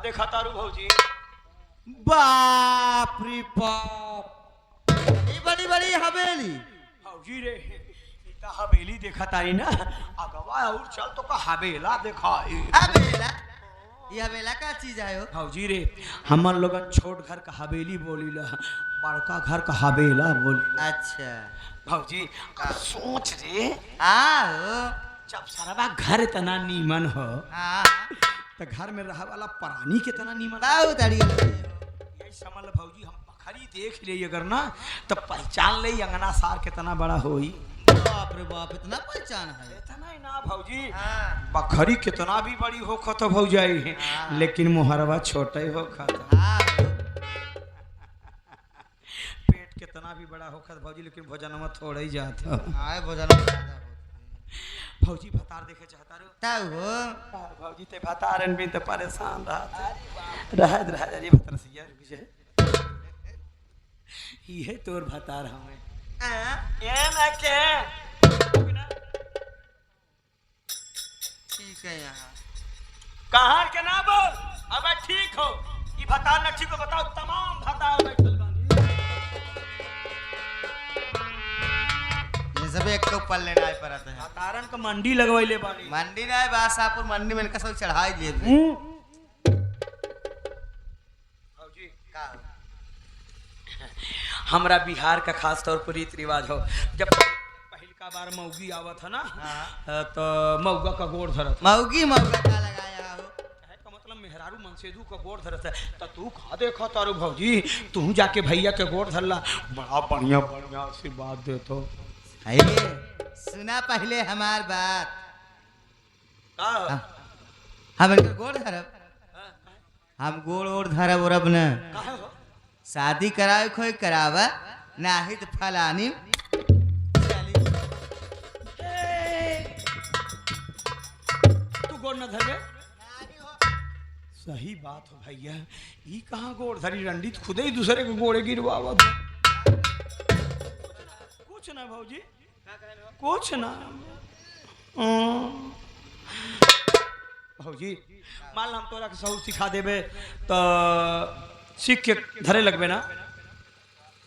देखा तारू भौजी? बाप रे बाप, ये बड़ी बड़ी हवेली। भौजी रे इता हवेली देखा तारी ना, अगवा और चल तो का हवेला देखा। हवेला? ये हवेला का चीज है हो? भौजी रे हमर लोगन छोट घर का हवेली बोलीला, बड़का घर का हवेला बोलीला। अच्छा भौजी सोच रे, आओ जब सारा घर इतना नीमन हो हाँ तो घर में रह वाला प्राणी कितना नीमन आओ तड़िए यही समझ ल भौजी। हम बखरी देख लिए अगर ना तो पहचान ले अंगना सार कितना बड़ा होई। बाप रे बाप, इतना पहचान है? इतना ही ना भौजी, हाँ बखरी कितना भी बड़ी हो खत भौजाई, लेकिन मुहरवा छोटा ही हो खत। आओ पेट कितना भी बड़ा हो खत भौजी, लेकिन भोजन में थोड़ा ही जाता। आए भोजन भौजी भतार देखे चाहता रो तब हो भौजी ते भतारन भी तो परेशान रहत जी भतरसिया रुक जाए। ये तोर भतार हमें ये ना के ठीक है यहाँ कहाँ के ना बोल। अब ठीक हो ये भतार न ठीक हो बताओ, तमाम भतार बैठल बानी। ये सब एक तो पल लेना है परत है। भतारन का मंडी लगवैले बानी। मंडी ना है बासापुर मंडी में इनका सब चढ़ाई दिए भौजी का हमरा बिहार का खास तौर पर रीति रिवाज हो, जब पहिलका बार मौगी आवत है ना तो मौगा का गोड़ धरत मौगी मौका का लगाया हो का मतलब मेहरारू मनसेदू का गोड़ धरत है। तो तू खा देखो तारू भौजी, तू जाके भैया के गोड़ धरला, बड़ा बढ़िया बढ़िया आशीर्वाद देतो। अरे सुना पहले हमार बात, का हम इनका गोड़ धरब, हम गोड़ ओड़ धरब उरब न, काहे हो? शादी करावे कोई करावा नाही तो फलानी तू गोड़ न धरे? सही बात हो भैया, ई कहाँ गोड़ धरी, रंडित खुदे ही दूसरे के गोड़े गिरवावत। कुछ ना भौजी कुछ ना। भौजी मान हम तोरा के सहूर सिखा देबे तो सीख के धरे लगबे ना।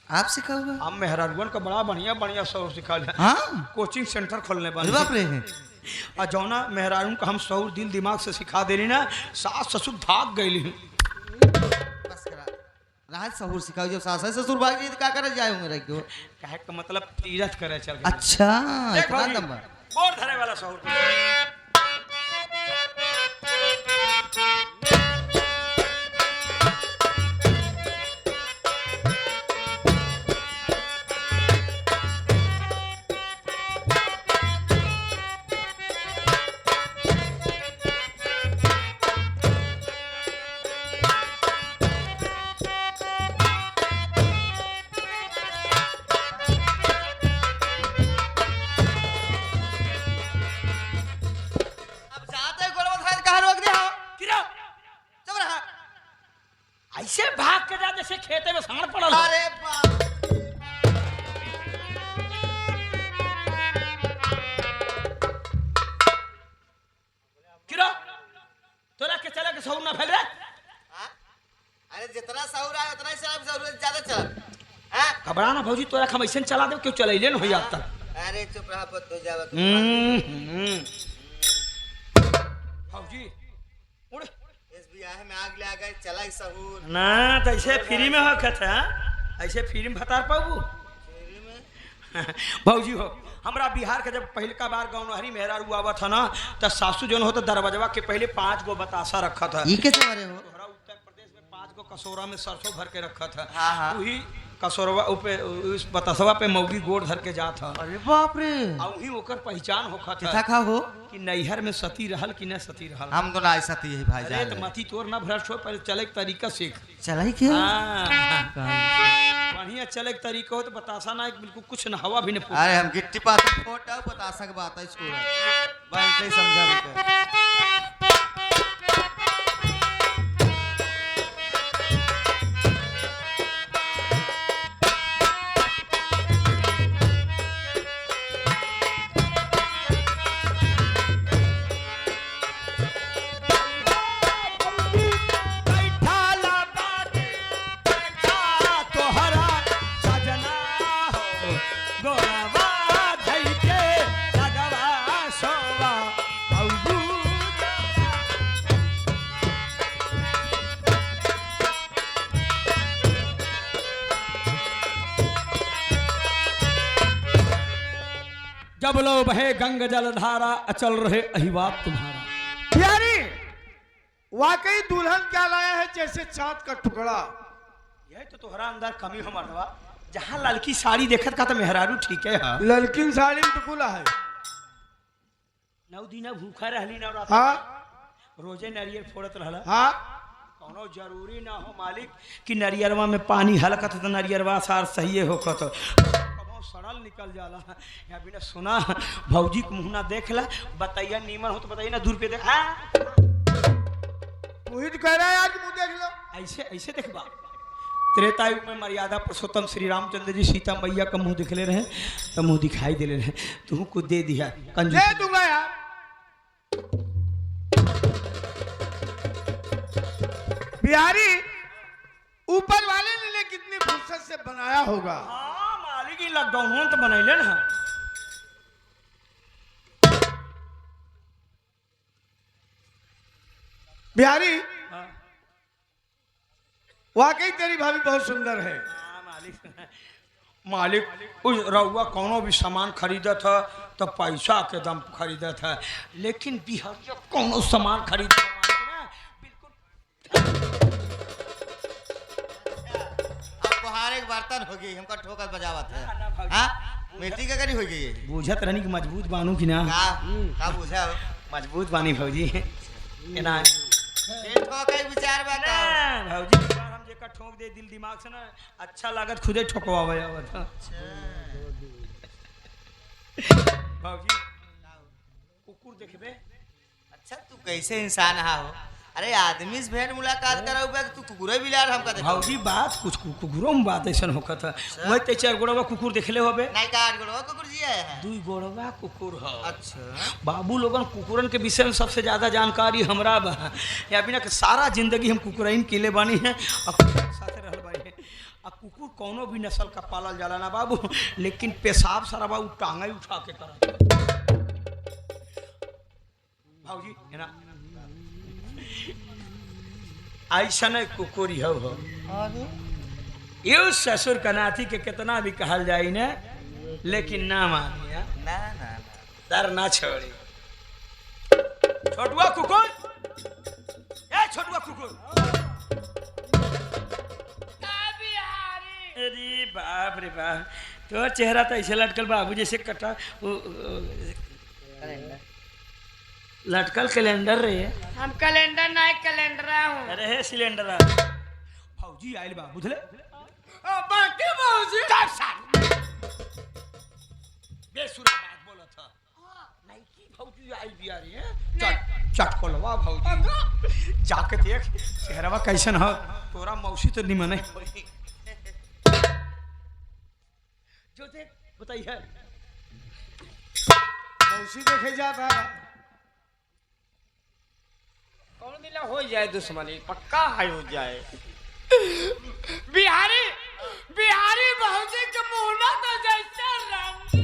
आप सिखाओगे? हम मेहरारुअन का बड़ा बढ़िया बढ़िया सहूर सिखा ले, हाँ कोचिंग सेंटर खोलने अरे बन बाप रे और जौना मेहरारून का हम सहूर दिल दिमाग से सिखा देली ना, सास ससुर भाग गईली। बस करा राज सहूर सिखाओ, जब सास ससुर भाग जी तो क्या करे जाए होंगे रख दो। कहे का मतलब तीरथ करे चल गए। अच्छा देख इतना भौजी, नंबर गोड़ धरे वाला सहूर। ऐसे भाग के जा जैसे खेते में सांड पड़ल हो। अरे बाप गिरो तोरा के चले के सहूर ना फैल रे। अरे जितना सहूर आए उतना ही चला, जरूरत ज्यादा चला। घबरा ना भौजी, तोरा हम ऐसे चला दे क्यों चले न हो जाता। अरे चुप रहा पत हो जावा भौजी उड़ इस ब्याह में आग ले गए चला सहूर ना, तो ऐसे फ्री में हो खत है, ऐसे फ्री में भतार पाबू। भौजी हो हमरा बिहार के जब पहलका बार गौनहरी मेहरारू आवत है ना, तो सासू जोन हो तो दरवाजा के पहले 5 गो बतासा रखत है। ये कैसे मरे हो? तोहरा उत्तर प्रदेश में 5 गो कसोरा में सरसों भर के रखत है। हाँ, हाँ। वही कसोरवा ऊपर उस बतासवा पे मौगी गोड़ धर के जात है। अरे बाप रे आ वही ओकर पहचान होखत किथा है खा हो? कि नैहर में सती रहल कि न सती रहल। हम तो ना ऐसा थी भाई अरे तो मती तोर ना भ्रष्ट हो, पहले चले के तरीका सीख। चला ही क्या? हाँ, बढ़िया चले के तरीका हो तो बतासा ना बिल्कुल कुछ न हवा भी न फूटे। अरे हम गिट्टी पास फोटा बता सक बात है इसको भाई नहीं समझा नहीं। जब लो बहे गंग जलधारा अचल रहे अहिबात तुम्हारा। बिहारी वाकई दुल्हन क्या लाया है जैसे चांद का टुकड़ा। यह तो तुम्हारा अंदर कमी हो मरवा, जहाँ लड़की साड़ी देखत का तो मेहरारू ठीक है। हाँ ललकिन साड़ी में टुकुला है। 9 दिन भूखा रहली ना रात, हाँ रोजे नारियल फोड़त रहला। हाँ कोनो जरूरी ना हो मालिक कि नरियरवा में पानी हलकत तो नरियरवा सार सही होकत, कबो सड़ल निकल जाला। या बिना सुना भौजी को मुहना देख ला, बताइए नीमन हो तो बताइए ना, दूर पे देख। मोहित कह रहा है आज मुंह देख लो। ऐसे ऐसे देखबा। त्रेता युग में मर्यादा पुरुषोत्तम श्री रामचंद्र जी सीता मैया का मुंह दिखले रहे, तो मुंह दिखाई दे रहे, तू को दे दिया कंजूस। दे दूंगा यार। बिहारी ऊपर वाले ने कितनी फुर्सत से बनाया होगा। हाँ मालिक ही लॉकडाउन तो बनैले ना। बिहारी हाँ। वाकई तेरी भाभी बहुत सुंदर है। मालिक उस रउआ कोनो भी सामान खरीदा था तो पैसा के दम खरीदा था, लेकिन बिहारिया कोनो सामान खरीदा बिल्कुल। आपको हार एक बर्तन हो गई, हमका ठोकर बजावत है। हाँ मिट्टी का करी हो गई है। बुझत रहनी कि मजबूत बानू कि ना। का बुझा हो? मजबूत बानी भौजी ना विचार बा का? भौजी एक बार हम जेका ठोक दे दिल दिमाग से ना, अच्छा लागत खुदे ठोकवावे आवत। भौजी कुकुर देखबे। अच्छा तू कैसे इंसान हा हो? अरे आदमी से भेंट मुलाकात करा हुआ तू कुकुरे भी ला रहा हमका देखो। भौजी बात कुछ कुकुरों में बात ऐसा होकत है। वही ते 4 गोड़वा कुकुर देखले होबे। नहीं का 8 गोड़वा कुकुर जी है। 2 गोड़वा कुकुर हो। अच्छा बाबू लोगन कुकुरन के विषय में सबसे ज्यादा जानकारी हमरा बा। या बिना के सारा जिंदगी हम कुकुरइन किले बानी है और कुकुर के साथे रहल बानी है। आ कुकुर कोनो भी नस्ल का पालल जाला ना बाबू, लेकिन पेशाब सारा बाबू टांगा उठा के करत। भौजी है ना ऐसा नहीं कुकुरी हो। यो ससुर का नाती के कितना भी कहल जाई ना, लेकिन ना मानिया ना ना दर ना छोड़ी। छोटुआ कुकुर, ए छोटुआ कुकुर। अरे बाप रे बाप, तो चेहरा तो ऐसे लटकल बाबू जैसे कटा लटकल कैलेंडर रे। हम कैलेंडर ना कैलेंडर हूँ। अरे है सिलेंडर फौजी आइल बा बुझले। बाकी फौजी बेसुरा बात बोला था। नहीं की फौजी आइल बिया रे। चट कोलवा फौजी जाके देख चेहरावा कैसन हो। तोरा मौसी तो निमन है। जो देख बताइए। मौसी देखे जाता है। कौन दिला हो जाए दुश्मनी पक्का है हो जाए। बिहारी बिहारी भौजी के मुहना तो जैसे रंडी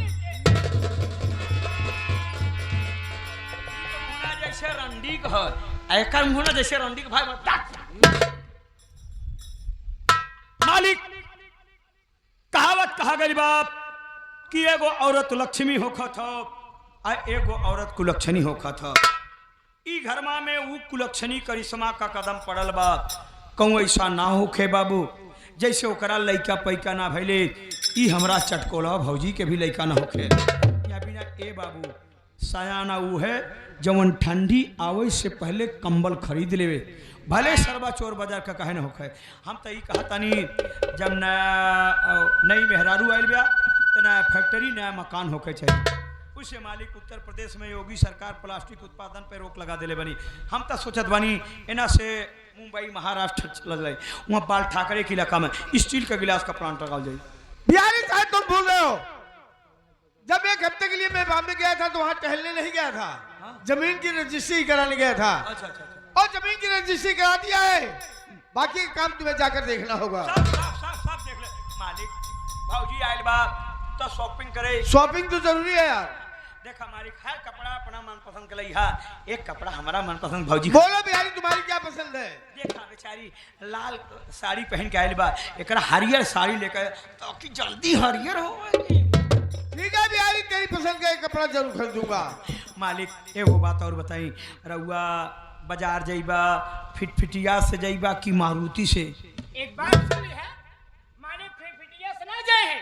मुहना जैसे रंडी का एकर मुहना जैसे रंडी का भाई मालिक कहावत कहा गई बाप कि एगो औरत लक्ष्मी होखत हो आ एगो औरत कुलक्षणी होखत हो। ई घरमा में ऊ कुलक्षणी करिश्मा का कदम पड़ल बा। कहूँ ऐसा ना होखे बाबू जैसे ओकरा लइका पैका ना भैले, ई हमरा चटकोला भौजी के भी लइका ना होखे। या बिना ए बाबू सयाना ऊ है जवन ठंडी आवे से पहले कंबल खरीद लेवे, भले सरबा चोर बाजार का कहे न होखे। हम तो ई कहतानी जब नई मेहरारू आयल बा तो नया फैक्ट्री नया मकान होके चाहिए। उसे मालिक उत्तर प्रदेश में योगी सरकार प्लास्टिक उत्पादन पे रोक लगा दिले बनी। हम तो सोचत बनी एना से मुंबई महाराष्ट्र चल जाए, वहाँ बाल ठाकरे के इलाका में स्टील का गिलास का प्लांट लगाल जाए। बिहारी साहब तुम भूल रहे हो, जब 1 हफ्ते के लिए मैं बॉम्बे गया था तो वहाँ टहलने नहीं गया था। जमीन की रजिस्ट्री कराने गया था। अच्छा अच्छा और जमीन की रजिस्ट्री करा दिया है, बाकी का काम तुम्हें जाकर देखना होगा। सब देख ले मालिक। भौजी आयल बा तो शॉपिंग करे। शॉपिंग तो जरूरी है यार। देखा मालिक हर कपड़ा अपना मनपसंद के लिए। एक कपड़ा हमारा मनपसंद भौजी। बोलो बिहारी तुम्हारी क्या पसंद है? देखा बेचारी लाल साड़ी पहन के आयल बा, एकरा हरियर साड़ी लेकर तो कि जल्दी हरियर हो। ठीक है बिहारी, तेरी पसंद का एक कपड़ा जरूर खरीदूंगा। मालिक एगो बात और बताई, रउआ बाजार जाइबा फिटफिटिया से जाइबा कि मारुति से? एक बात सुनी है, मालिक फिटिया से ना जाए है,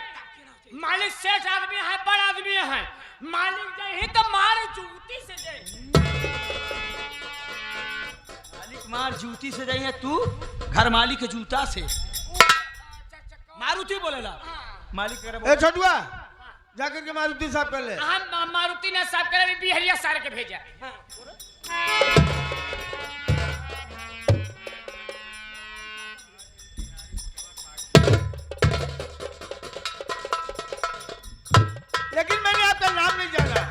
मालिक सेठ आदमी है, बड़ आदमी है, मालिक जाए है तो मार जूती से जाए। मालिक मार जूती से जाइए, तू घर मालिक के जूता से मारुति बोलेला। मालिक ए छोटुआ, जाकर के मारुति साफ कर ले। हम मारुति ने साफ करे बिहरिया सार के भेजा। लेकिन मैंने आपका नाम नहीं जाना।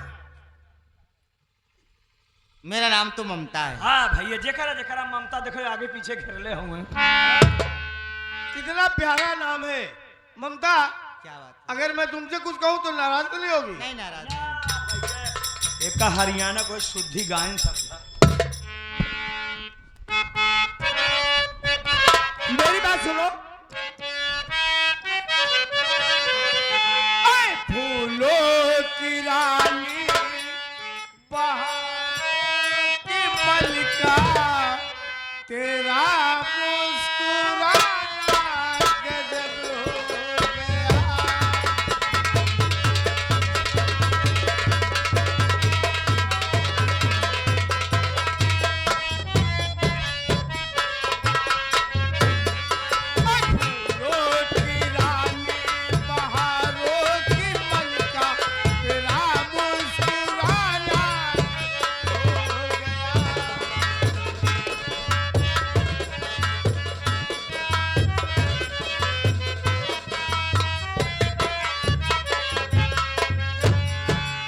मेरा नाम तो ममता है। हाँ भैया, जेकरा जेकरा ममता देखो आगे पीछे घेरले होंगे। कितना प्यारा नाम है ममता। क्या बात? अगर मैं तुमसे कुछ कहूँ तो नाराज तो नहीं होगी? नहीं नाराज। एक हरियाणा को शुद्धि गायन सकता। मेरी बात सुनो। फूलों की रानी बहार की मलिका, तेरा मुस्कुराना गजब हो गया। फूलों की रानी बहारों की मलिका, तेरा मुस्कुराना हो गया।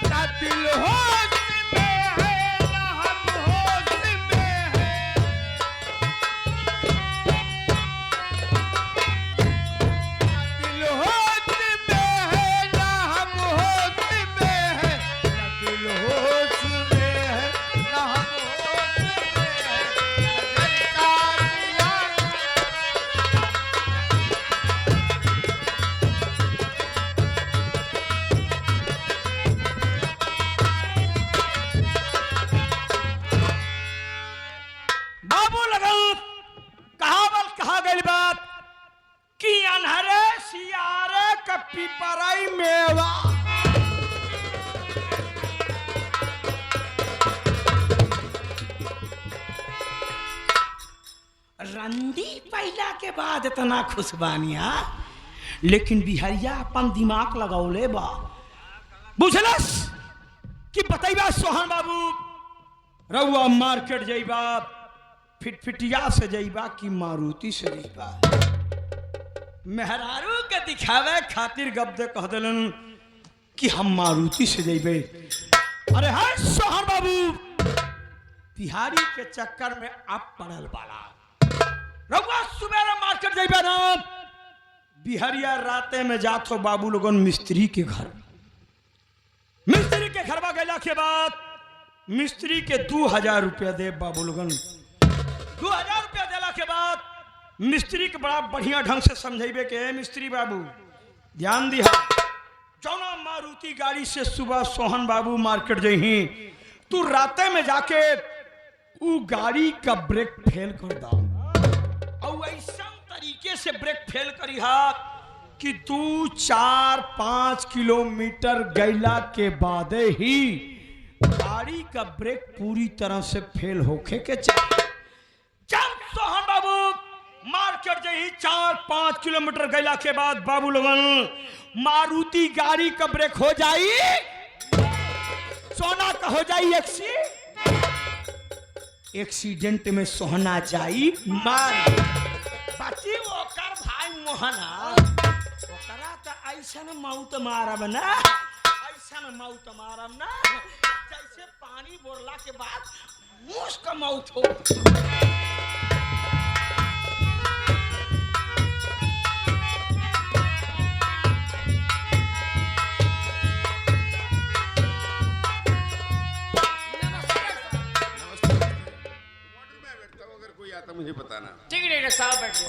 ना दिल होश में है, ना हम होश में है। दिल होश में है, ना हम होश में है। ना दिल होश में है, ना हम होश में है। नजर का दिया बाबू लगल कहावत कहा गई बात कि अनहरे सियारे कपी पराई मेवा। रंदी पहला के बाद इतना खुशबानिया, लेकिन बिहरिया अपन दिमाग लगौले बा। बुझलस कि बतैबा सोहन बाबू, रउआ मार्केट जाइबा फिटफिटिया से जाइबा कि मारुति से जाइबा? मेहरारू के दिखावे खातिर गप दे कह दिलन कि हम मारुति से जाइबे। अरे हाय सोहन बाबू, बिहारी के चक्कर में आप पड़ल बाला। रउआ सुबह मार्केट जाइबा ना, बिहरिया राते में जात हो बाबू लोगन मिस्त्री के घर। मिस्त्री के घर गैला के बाद मिस्त्री के 2000 रुपया दे बाबू लोगन। 2000 रुपया देला के बाद मिस्त्री के बड़ा बढ़िया ढंग से समझेबे के मिस्त्री बाबू ध्यान दिया, जौना मारुति गाड़ी से सुबह सोहन बाबू मार्केट जही, तू राते में जाके उ गाड़ी का ब्रेक फेल कर दा। और ऐसा तरीके से ब्रेक फेल करी हा कि तू 4-5 किलोमीटर गैला के बाद ही गाड़ी का ब्रेक पूरी तरह से फेल होके के चाहिए। जब सोहन बाबू मार्केट जही 4-5 किलोमीटर गैला के बाद बाबू लोगन मारुति गाड़ी का ब्रेक हो जाई, सोना का हो जाई एक्सीडेंट में सोहना जाई मार। बाची ओकर भाई मोहना, ओकरा तो ऐसा मौत मारब ना, ऐसा मौत मारब ना जैसे पानी बोरला के बाद मूस का मौत हो। कोई आता मुझे बताना। ठीक है साहब, बैठिए।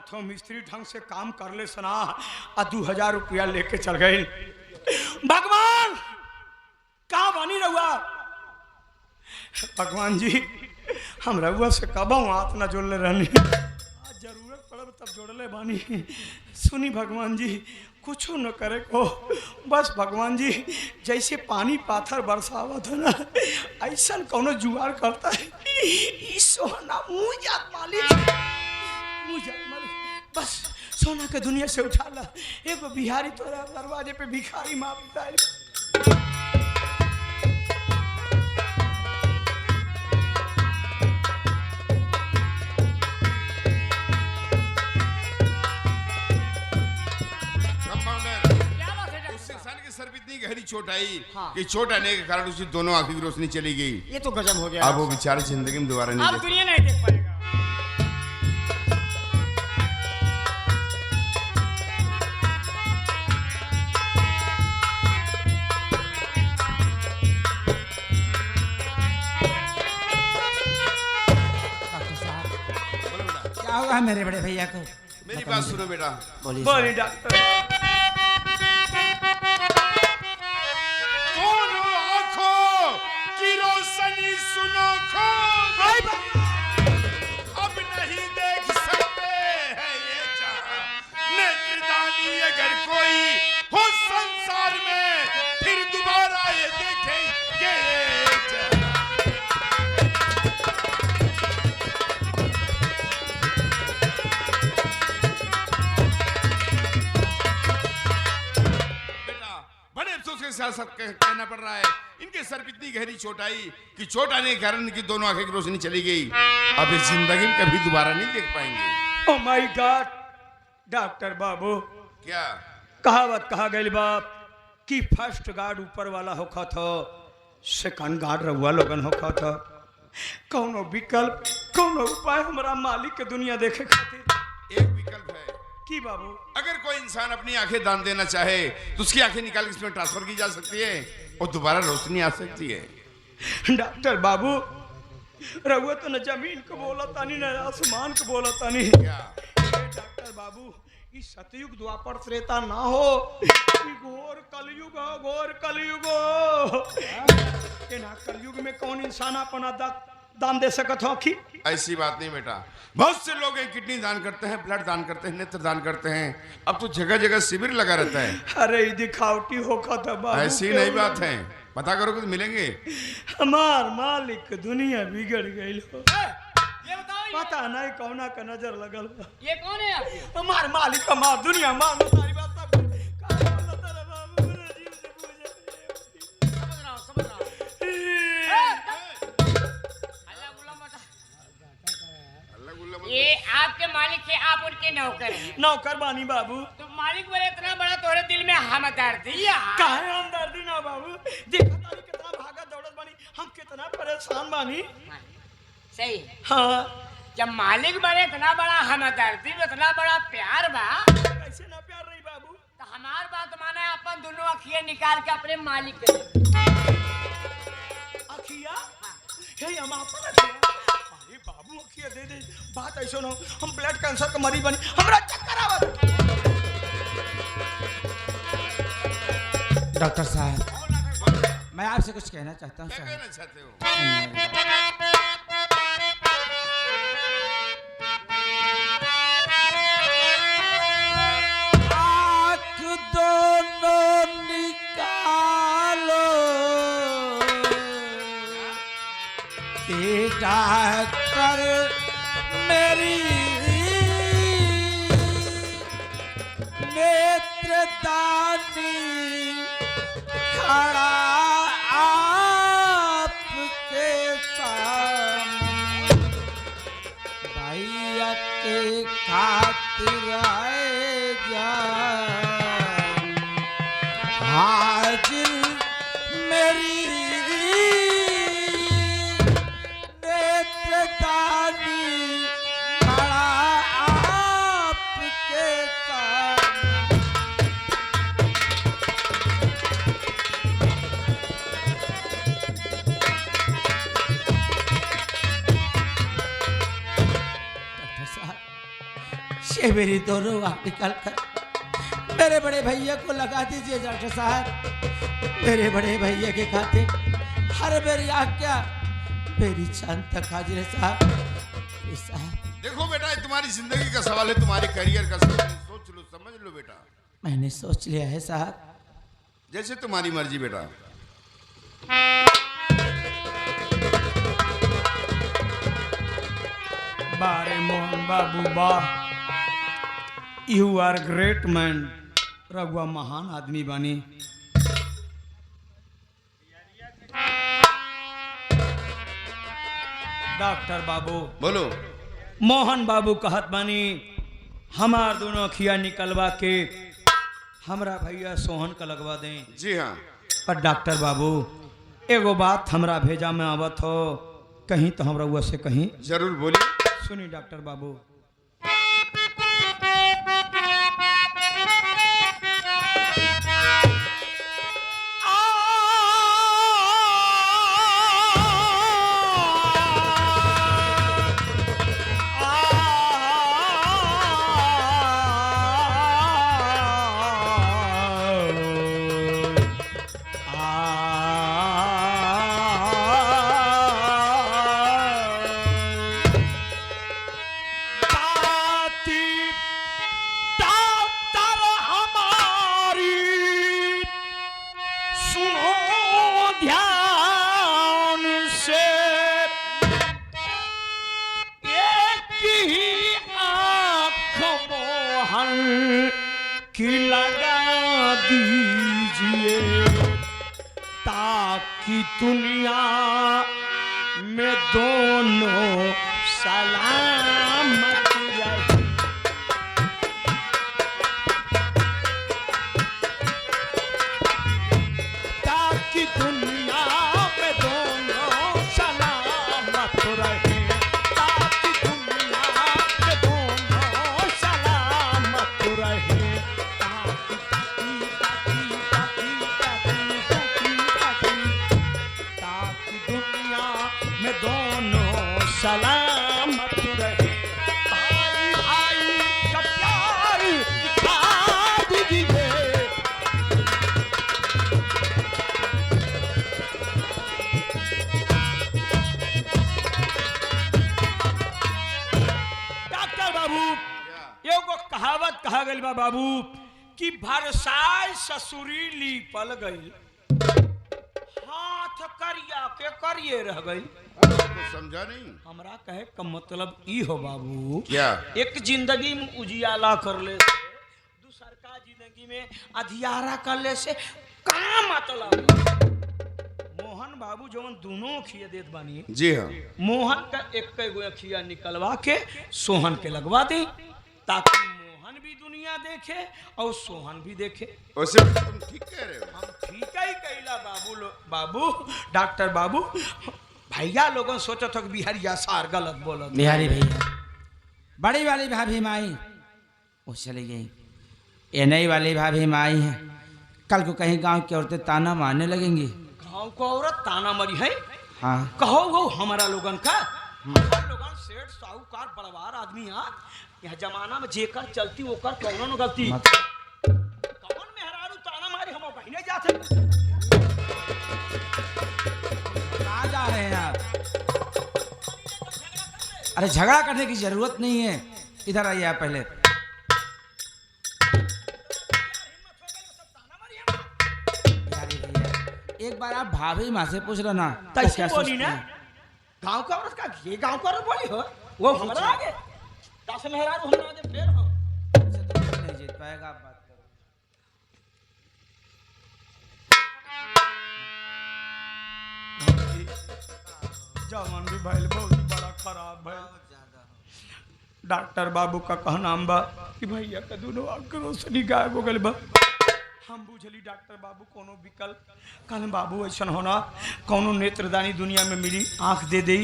हाथों मिस्त्री ढंग से काम कर ले सना आ 2000 रुपया लेके चल गए। भगवान कहाँ बानी रहुआ? भगवान जी हम रहुआ से कब हाथ ना जोड़ ले रहनी, आज जरूरत पड़ब तब जोड़ले बानी। सुनी भगवान जी कुछ न करे को, बस भगवान जी जैसे पानी पाथर बरसावत है ना, ऐसा कौनो जुगाड़ करता है। ई सोना मुँह जात मालिक, मुँह जात मालिक, बस सोना के दुनिया से उठा ला। एक बिहारी तोरा दरवाजे पे भिखारी मांगता है। सर पे इतनी गहरी चोट आई कि चोट आने के कारण उसकी दोनों आंखों की रोशनी चली गई। ये तो गजब हो गया। अब वो बेचारा जिंदगी में दोबारा नहीं अब देख दुनिया नहीं देख पाएगा। डॉक्टर साहब क्या हुआ मेरे बड़े भैया को? मेरी बात सुनो बेटा। बोली डॉक्टर। दोनों आंखों की रोशनी सुनो खो, अब नहीं देख सकते हैं ये जहां। नेत्रदानी अगर कोई हो संसार में, फिर दोबारा ये देखेंगे ये जहां। बड़े अफसोस के साथ सब कहना पड़ रहा है, इनके सर पे इतनी गहरी चोट आई कि चोट आने के कारण इनकी दोनों आंखें की रोशनी चली गई। अब इस जिंदगी में कभी दोबारा नहीं देख पाएंगे। ओ माय गॉड डॉक्टर बाबू, क्या कहावत कहा गई बाप कि फर्स्ट गार्ड ऊपर वाला होखा था, सेकंड गार्ड रहुआ लोगन होखा था। कौनो विकल्प कौनो उपाय हमारा मालिक के दुनिया देखे खातिर? एक विकल्प है की बाबू? अगर कोई इंसान अपनी आंखें दान देना चाहे तो उसकी आंखें निकाल के इसमें ट्रांसफर की जा सकती है और दोबारा रोशनी आ सकती है। डॉक्टर बाबू रहुआ तो न जमीन को बोला तानी न आसमान को बोला तानी। क्या डॉक्टर बाबू इस सतयुग द्वापर त्रेता ना हो, ई घोर कलयुग हो, घोर कलयुग हो। के ना कलयुग में कौन इंसान अपना दान दे सकत हो? कि ऐसी बात नहीं बेटा, बहुत से लोग किडनी दान करते हैं, ब्लड दान करते हैं, नेत्र दान करते हैं। अब तो जगह जगह शिविर लगा रहता है। अरे ये दिखावटी होखा था बाबू। ऐसी नहीं बात है, पता करोगे तो मिलेंगे। हमार मालिक दुनिया बिगड़ गई हो, ये बताओ पता नहीं कौना का नजर लगल बा। ये कौन है आपके? हमार मालिक हमार दुनिया मान तारी बात सब का बोला तेरा बाबू मेरे जीव से पूछे। समझ रहा हूँ। ये आपके मालिक है, आप उनके नौकर हैं। नौकर बानी बाबू। तो मालिक बोले इतना बड़ा तोरे दिल में हमदर्दी है। काहे हमदर्दी ना बाबू? देखा तारी कितना भागा दौड़त बानी, हम कितना परेशान बानी। सही है। हाँ जब मालिक बड़े इतना बड़ा हमदर्दी में इतना बड़ा प्यार बा, कैसे ना प्यार रही बाबू? तो हमार बात माने अपन दोनों अखियां निकाल के अपने मालिक के दे। अखिया हे हम अपन अखिया। अरे बाबू अखिया दे दे, बात ऐसा ना हम ब्लड कैंसर का मरीज बनी, हमरा चक्कर आवत। डॉक्टर साहब मैं आपसे कुछ कहना चाहता हूँ क्या साहब। कहना चाहते हो? आँख दोनों निकालो कि डॉक्टर मेरी नेत्रदानी खड़ा आपके सामने, भैया के खातिर आए जान हाजिर मेरी नेत्रदानी खड़ा आपके सामने। ये मेरी दोनों आँख निकाल कर मेरे बड़े भैया को लगा दीजिए डॉक्टर साहब। मेरे बड़े भैया के खाते हर मेरी आज्ञा मेरी जान तक हाजिर है साहब। साहब देखो बेटा, ये तुम्हारी जिंदगी का सवाल है, तुम्हारे करियर का सवाल है। सोच लो, समझ लो बेटा, मैंने सोच लिया है साहब। जैसे तुम्हारी मर्जी बेटा। बारे मोहन बाबू वाह, यू आर ग्रेट मैन। रघुआ महान आदमी बनी। डॉक्टर बाबू बोलो। मोहन बाबू कहत बानी हमार दोनों अखिया निकलवा के हमरा भैया सोहन का लगवा दें। जी हाँ। पर डॉक्टर बाबू एगो बात हमरा भेजा में आवत हो, कहीं तो हमरा हुआ से कहीं। जरूर बोलिए। सुनी डॉक्टर बाबू, की लगा दीजिए ताकि दुनिया में दोनों सलामत रहे। ताकि दुनिया में दोनों सलामत रहे। ताकि दुनिया में दोनों सलामत रहे। में दोनों सलामत रहे। भाई भाई का प्यार दिखा दीजिए। डॉक्टर बाबू एगो कहावत कहा गई बा बाबू कि भरसाय ससुरी लीपल गई, हाथ करिया के करिए रह गई। तो समझा नहीं। हमरा कहे का मतलब ई हो बाबू, क्या? एक जिंदगी में उजियाला कर ले से, दूसर का जिंदगी में अधियारा कर ले से का मतलब। मोहन बाबू जवन दोनों अखिया देत बानी, जी हाँ, मोहन का एक गो अखिया निकलवा के सोहन के लगवा दी ताकि मोहन भी दुनिया देखे और सोहन भी देखे। वैसे तुम ठीक कह रहे हो। हम ठीक ही कहला बाबू डॉक्टर बाबू। भैया लोगन सोचत हो कि बिहारिया सार गलत बोलत। बिहारी भैया बड़ी वाली भाभी माई वो चली गई, ये नई वाली भाभी माई है। कल को कहीं गांव की औरतें ताना मारने लगेंगी। गाँव को औरत ताना मरी है। हाँ कहो वो हमारा लोगन का हमार लोगन सेठ साहूकार बड़वार आदमी है। यह जमाना में जेकर चलती ओकर कौनो न गलती। कौन मेहरारू ताना मारी हम बहिने जाते। कहाँ जा रहे हैं आप? अरे झगड़ा करने की जरूरत नहीं है, इधर आइए आप पहले। एक बार आप भाभी माँ से पूछ लेना तैसे बोली ना, गांव का औरत का ये गांव का औरत बोली हो वो हमारा आगे दस मेहरारू हमारा आगे फेर हो। नहीं जीत पाएगा, आप बात करो। जवान भी भइल बहुत बड़ा खराब है। डॉक्टर बाबू का कहना बा कि भैया का दोनों आंख रोशनी गायब हो गइल बा। हम बुझली डॉक्टर बाबू कोनो विकल्प कल बाबू ऐसा होना कोनो नेत्रदानी दुनिया में मिली आंख दे दी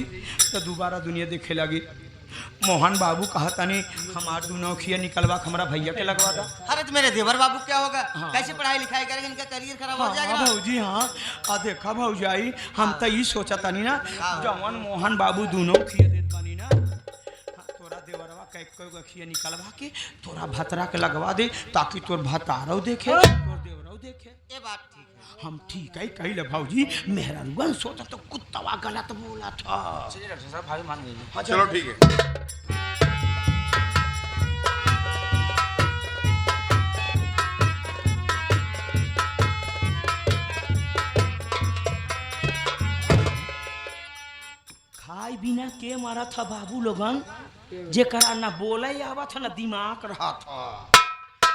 तो दोबारा दुनिया देखे लगी। मोहन बाबू कहतानी हमार दोनों अखिया निकलवा हमारा भैया के लगवा दा। अरे तो मेरे देवर बाबू क्या होगा? हाँ। कैसे पढ़ाई लिखाई करेंगे? इनका करियर खराब हो जाएगा हाँ ना। भाजी हाँ आ देखा भाई हम तो ये सोचा तानी ना हाँ। जवान मोहन बाबू दोनों अखिया देत बानी ना। हाँ, तोरा देवरवा कई अखिया निकलवा के तोरा भतरा के लगवा दे ताकि तोर भतारो देखे तोर देवरो देखे। ये बात ठीक है। हम ठीक है कही ले भाजी, मेहरान सोचा तो कुत्तवा गलत बोला था। चलिए डॉक्टर साहब, भाभी मान गई। चलो ठीक है। खाई बिना के मारा था बाबू लोगन, जेकरा ना बोले आवा था ना दिमाग रहा था।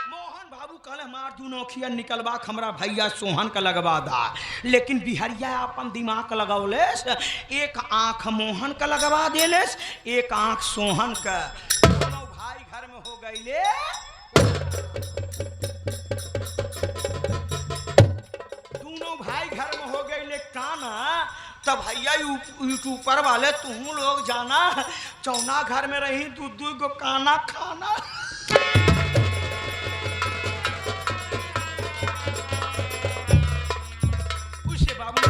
मोहन बाबू कहले हमार दू नौखिया निकलवा हमरा भैया सोहन का लगवा दा, लेकिन बिहरिया अपन दिमाग लगौलेस, एक आंख मोहन का लगवा देलेस, एक आंख सोहन का। दोनों भाई घर में हो गईले। दोनों भाई घर में हो गईले काना। तब भैया ऊपर वाले तुम लोग जाना, चौना घर में रही दूध को काना खाना। उससे बाबू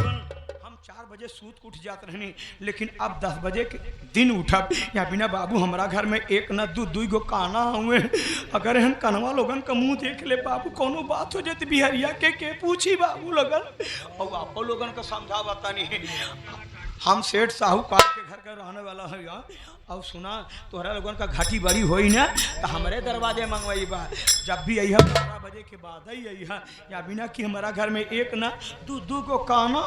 हम 4 बजे सूत उठ जाते रहने, लेकिन अब 10 बजे के दिन उठब या बिना बाबू हमारा घर में एक न दू गो काना हुए। अगर हम कनवा लोगन का मुंह देख ले बाबू, कोनो बात हो जाती बिहरिया के पूछी बाबू लोगन। और आप लोगन का समझा बता नहीं, हम सेठ साहूकार के घर का रहने वाला है यार। और सुना तोहरा लोगन का घाटी बड़ी होई ना तो हमारे दरवाजे मंगवाई बा। जब भी आई है 12 बजे के बाद ही आई है, या बिना कि हमारा घर में एक ना दू गो काना।